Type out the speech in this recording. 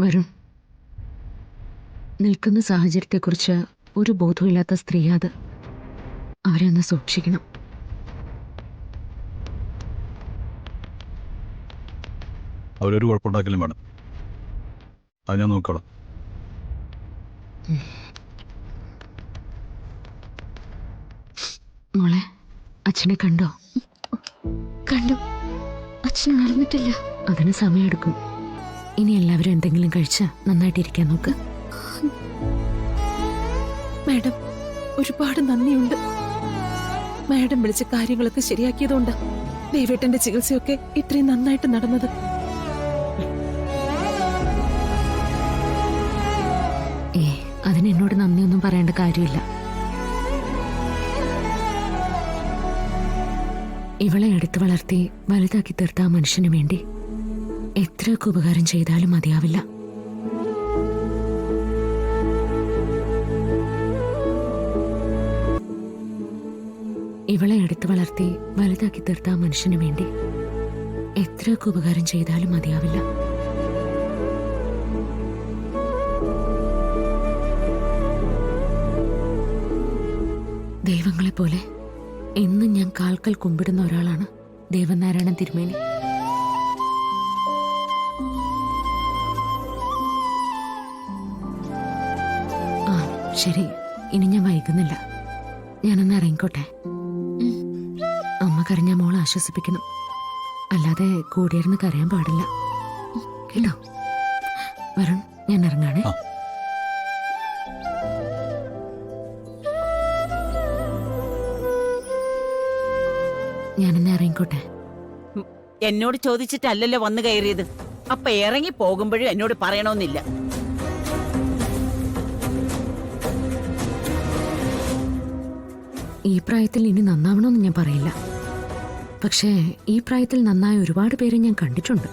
വരുൺ, നിൽക്കുന്ന സാഹചര്യത്തെക്കുറിച്ച് ഒരു ബോധമില്ലാത്ത സ്ത്രീ അത്. അവരെ ഒന്ന് സൂക്ഷിക്കണം. അവരൊരു കുഴപ്പമുണ്ടാക്കലും വേണം. അത് ഞാൻ നോക്കണം. മോളെ, അച്ഛനെ കണ്ടോ? കണ്ടു. അച്ഛൻ നടന്നിട്ടില്ല. അതിന് സമയമെടുക്കും. ഇനി എല്ലാവരും എന്തെങ്കിലും കഴിച്ച് നന്നായിട്ടിരിക്കാൻ നോക്ക്. മാഡം, ഒരുപാട് നന്ദിയുണ്ട്. മാഡം വിളിച്ച കാര്യങ്ങളൊക്കെ ശരിയാക്കിയതുകൊണ്ട് ദേവേട്ടന്റെ ചികിത്സയൊക്കെ ഇത്രയും നന്നായിട്ട് നടന്നത്. അതിന് എന്നോട് നന്ദിയൊന്നും പറയേണ്ട കാര്യമില്ല. ഇവളെ എടുത്തു വളർത്തി വലുതാക്കി തീർത്ത ആ മനുഷ്യന് വേണ്ടി എത്രയൊക്കെ ഉപകാരം ചെയ്താലും മതിയാവില്ല. ഇവളെ എടുത്തു വളർത്തി വലുതാക്കി തീർത്ത ആ മനുഷ്യന് വേണ്ടി എത്രയൊക്കെ ഉപകാരം ചെയ്താലും മതിയാവില്ല. ദൈവങ്ങളെ പോലെ എന്നും ഞാൻ കാൽക്കൽ കുമ്പിടുന്ന ഒരാളാണ് ദേവനാരായണൻ തിരുമേനി. ആ ശരി, ഇനി ഞാൻ വൈകുന്നില്ല. ഞാനൊന്ന് ഇറങ്ങിക്കോട്ടെ. അമ്മ കരഞ്ഞ മോളെ ആശ്വസിപ്പിക്കണം. അല്ലാതെ കൂടിയിരുന്ന് കരയാൻ പാടില്ല കേട്ടോ. വരുൺ, ഞാൻ ഇറങ്ങാണേ. ഞാനെന്നെ ഇറങ്ങിക്കോട്ടെ. എന്നോട് ചോദിച്ചിട്ടല്ലല്ലോ വന്നു കയറിയത്. അപ്പൊ ഇറങ്ങി പോകുമ്പോഴും എന്നോട് പറയണമെന്നില്ല. ഈ പ്രായത്തിൽ ഇനി നന്നാവണമെന്ന് ഞാൻ പറയില്ല. പക്ഷേ ഈ പ്രായത്തിൽ നന്നായ ഒരുപാട് പേരെ ഞാൻ കണ്ടിട്ടുണ്ട്.